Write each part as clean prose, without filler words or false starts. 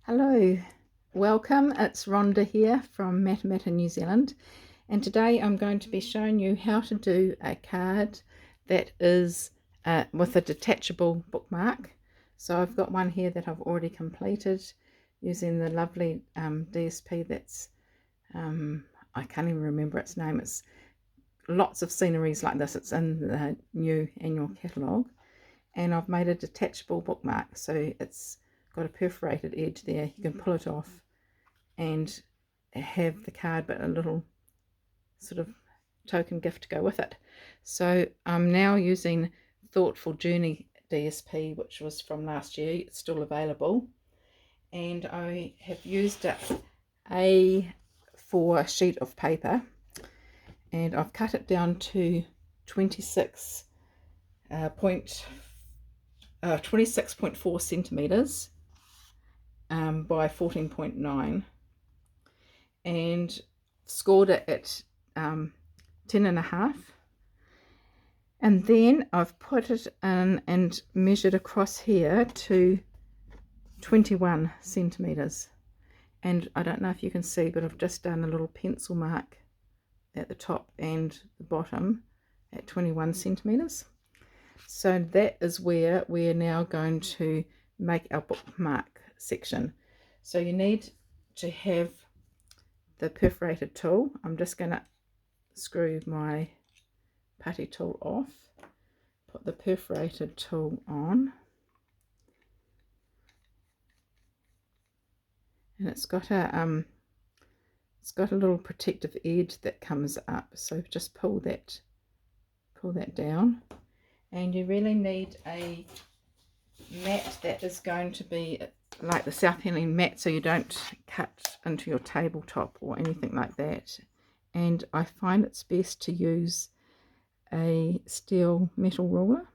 Hello, welcome. It's Rhonda here from Matamata, New Zealand, and today I'm going to be showing you how to do a card that is with a detachable bookmark. So I've got one here that I've already completed using the lovely DSP that's, I can't even remember its name. It's lots of sceneries like this. It's in the new annual catalogue, and I've made a detachable bookmark, so it's got a perforated edge there. You can pull it off and have the card, but a little sort of token gift to go with it. So I'm now using Thoughtful Journey DSP, which was from last year. It's still available, and I have used it for a sheet of paper, and I've cut it down to 26.4 centimeters by 14.9, and scored it at 10.5, and then I've put it in and measured across here to 21 centimeters, and I don't know if you can see, but I've just done a little pencil mark at the top and the bottom at 21 centimeters. So that is where we're now going to make our bookmark section. So you need to have the perforated tool. I'm just going to screw my putty tool off, put the perforated tool on, and it's got a little protective edge that comes up, so just pull that down. And you really need a mat that is going to be like the South Healing mat, so you don't cut into your tabletop or anything like that. And I find it's best to use a steel metal ruler.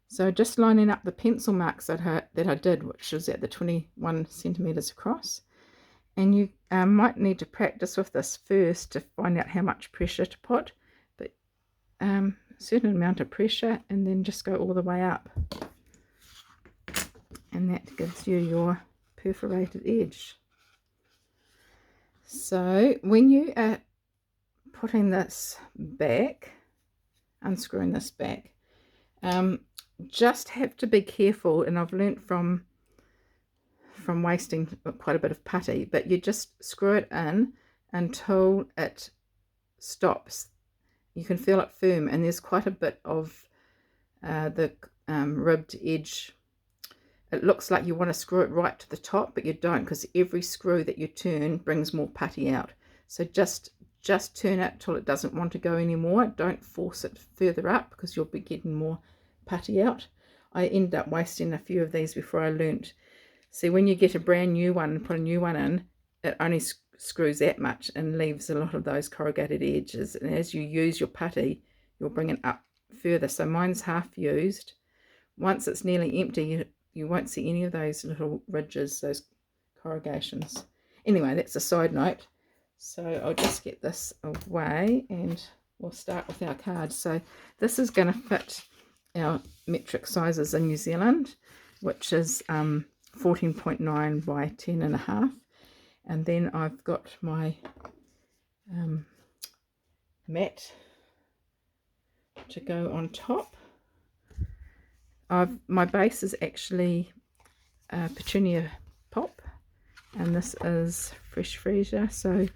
So just lining up the pencil marks that I did, which was at the 21 centimeters across. And you might need to practice with this first to find out how much pressure to put, but a certain amount of pressure, and then just go all the way up, and that gives you your perforated edge. So when you are putting this back, unscrewing this back, just have to be careful, and I've learnt from wasting quite a bit of putty, but you just screw it in until it stops. You can feel it firm, and there's quite a bit of the ribbed edge. It looks like you want to screw it right to the top, but you don't, because every screw that you turn brings more putty out. So just turn it till it doesn't want to go anymore. Don't force it further up, because you'll be getting more putty out. I ended up wasting a few of these before I learnt. See, when you get a brand new one and put a new one in, it only screws that much and leaves a lot of those corrugated edges. And as you use your putty, you'll bring it up further. So mine's half used. Once it's nearly empty, you won't see any of those little ridges, those corrugations. Anyway, that's a side note. So I'll just get this away, and we'll start with our card. So this is going to fit our metric sizes in New Zealand, which is 14.9 by 10.5. And then I've got my mat to go on top. My base is actually petunia pop, and this is fresh freesia, so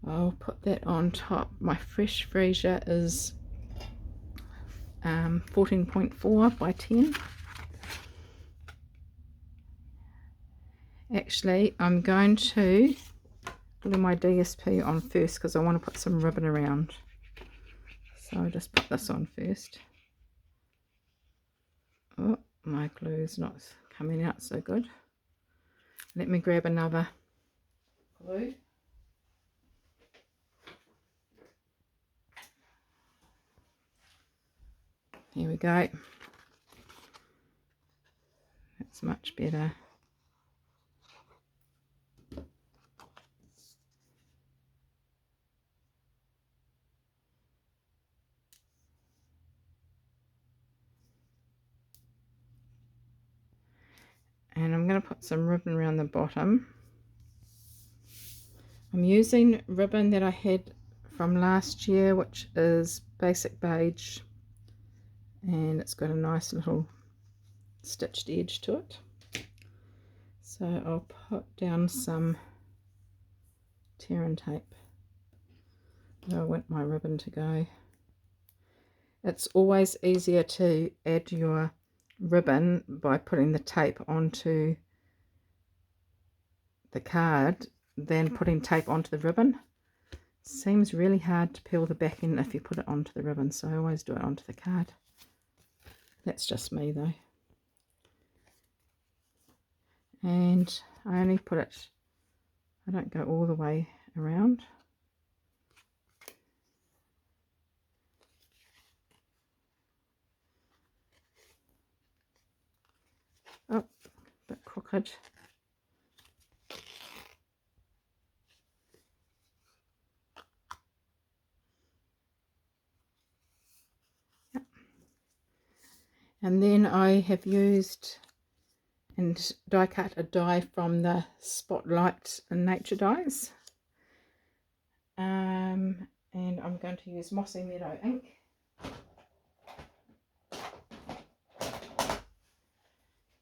I'll put that on top. My fresh freesia is 14.4 by 10. Actually, I'm going to glue my DSP on first, because I want to put some ribbon around. So I'll just put this on first. Oh, my glue's not coming out so good. Let me grab another glue. Here we go. That's much better. And I'm going going to put some ribbon around the bottom. I'm using ribbon that I had from last year, which is basic beige, and it's got a nice little stitched edge to it. So I'll put down some tear and tape where I want my ribbon to go. It's always easier to add your ribbon by putting the tape onto the card than putting tape onto the ribbon. Seems really hard to peel the back end if you put it onto the ribbon, so I always do it onto the card. That's just me though. And I only put it, I don't go all the way around. Oh, a bit crooked. Yep. And then I have used and die cut a die from the Spotlight and Nature dies. And I'm going to use Mossy Meadow ink.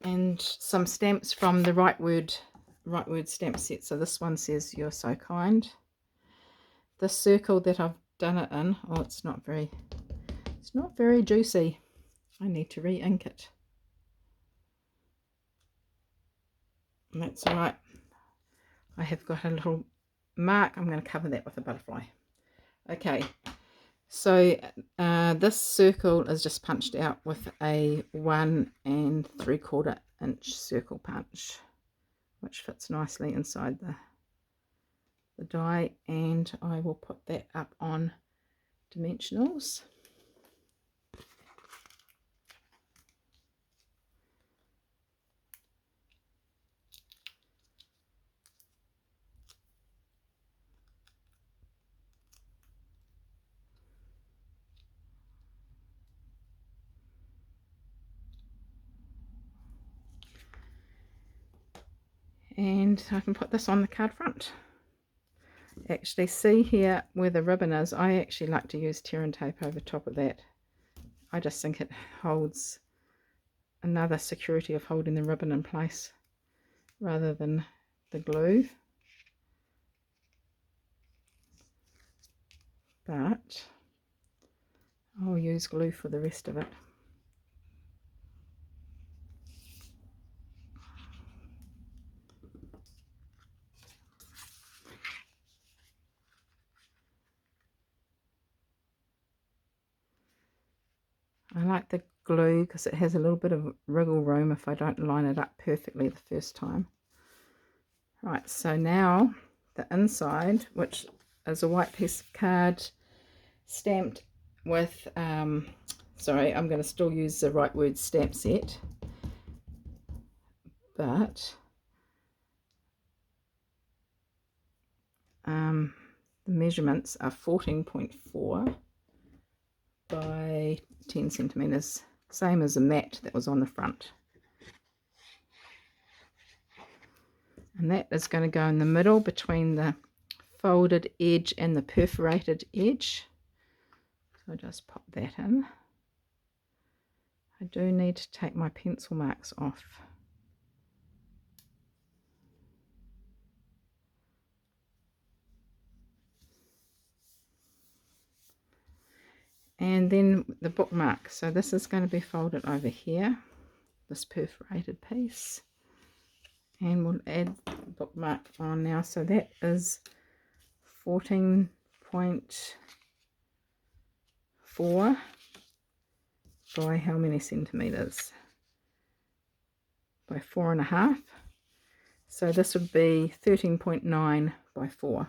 And some stamps from the Right Word stamp set. So this one says "You're so kind." The circle that I've done it in, oh, it's not very juicy. I need to re-ink it. And that's all right. I have got a little mark. I'm going to cover that with a butterfly. Okay, so this circle is just punched out with a 1 3/4 inch circle punch, which fits nicely inside the die, and I will put that up on dimensionals. And I can put this on the card front. Actually, see here where the ribbon is, I actually like to use tear and tape over top of that. I just think it holds another security of holding the ribbon in place rather than the glue. But I'll use glue for the rest of it. I like the glue because it has a little bit of wriggle room if I don't line it up perfectly the first time. Right, so now the inside, which is a white piece of card stamped with, sorry, I'm going to still use the Right Word stamp set, but the measurements are 14.4 by 10 centimeters, same as the mat that was on the front. And that is going to go in the middle between the folded edge and the perforated edge. So I'll just pop that in. I do need to take my pencil marks off. And then the bookmark. So this is going to be folded over here, this perforated piece. And we'll add the bookmark on now. So that is 14.4 by how many centimeters? By 4.5. So this would be 13.9 by 4.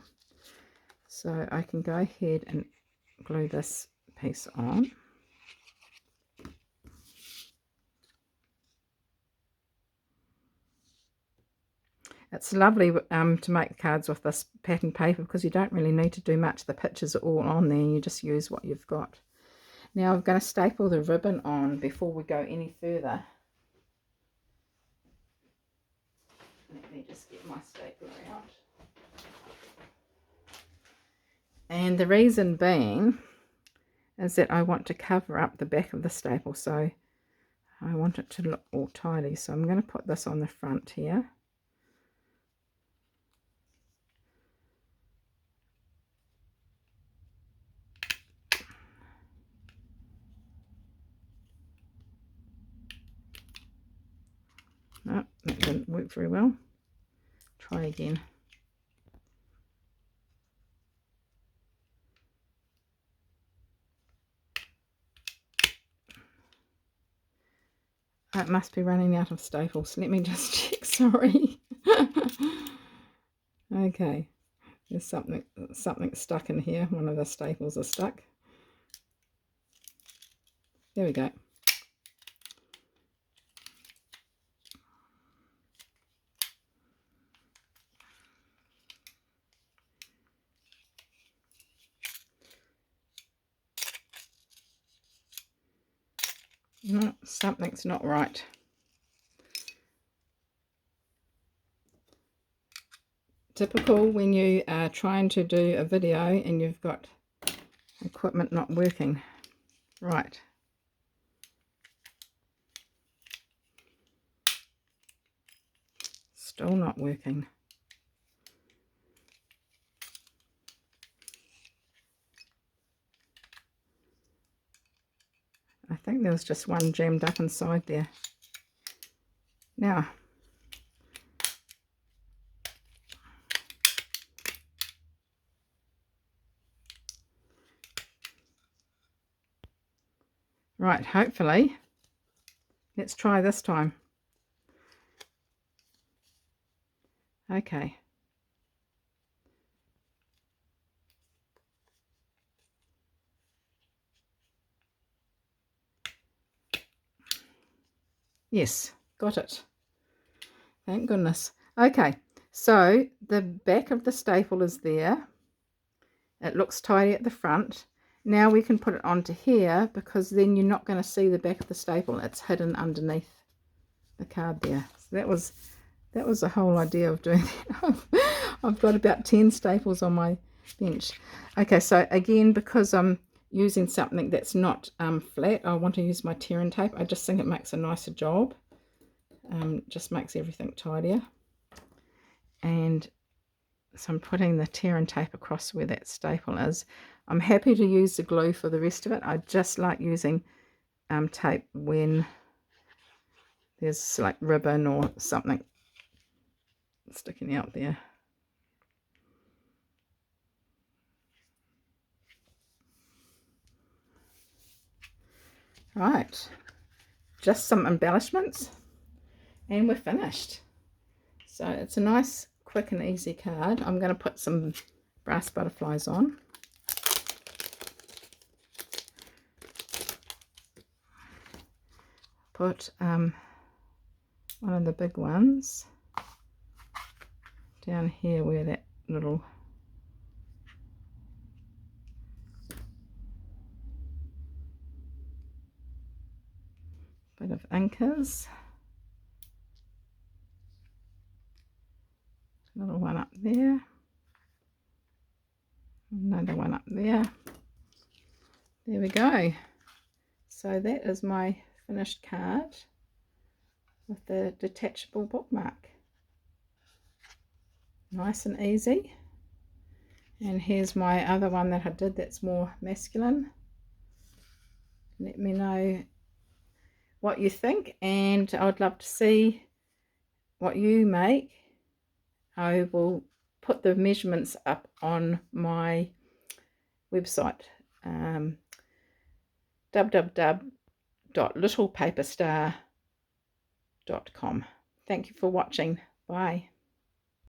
So I can go ahead and glue this piece on. It's lovely to make cards with this pattern paper because you don't really need to do much. The pictures are all on there and you just use what you've got. Now I'm going to staple the ribbon on before we go any further. just get my stapler out. And the reason being is that I want to cover up the back of the staple, so I want it to look all tidy. So I'm going to put this on the front here. No, that didn't work very well. Try again. It must be running out of staples. Let me just check, sorry. Okay, there's something stuck in here. One of the staples is stuck. There we go. No, something's not right. Typical when you are trying to do a video and you've got equipment not working. Right. Still not working. I think there was just one jammed up inside there. Now, right, hopefully, let's try this time. Okay. Yes, got it. Thank goodness. Okay, so the back of the staple is there. It looks tidy at the front. Now we can put it onto here, because then you're not going to see the back of the staple. It's hidden underneath the card there. So that was the whole idea of doing that. I've got about 10 staples on my bench. Okay, so again, because I'm using something that's not flat, I want to use my tear and tape. I just think it makes a nicer job. Just makes everything tidier. And so I'm putting the tear and tape across where that staple is. I'm happy to use the glue for the rest of it. I just like using tape when there's like ribbon or something sticking out there. Right, just some embellishments and we're finished. So it's a nice, quick and easy card. I'm going to put some brass butterflies on. Put one of the big ones down here where that little bit of ink is. Another one up there. Another one up there. There we go. So that is my finished card with the detachable bookmark. Nice and easy. And here's my other one that I did that's more masculine. Let me know what you think, and I'd love to see what you make. I will put the measurements up on my website, www.littlepaperstar.com. Thank you for watching. Bye.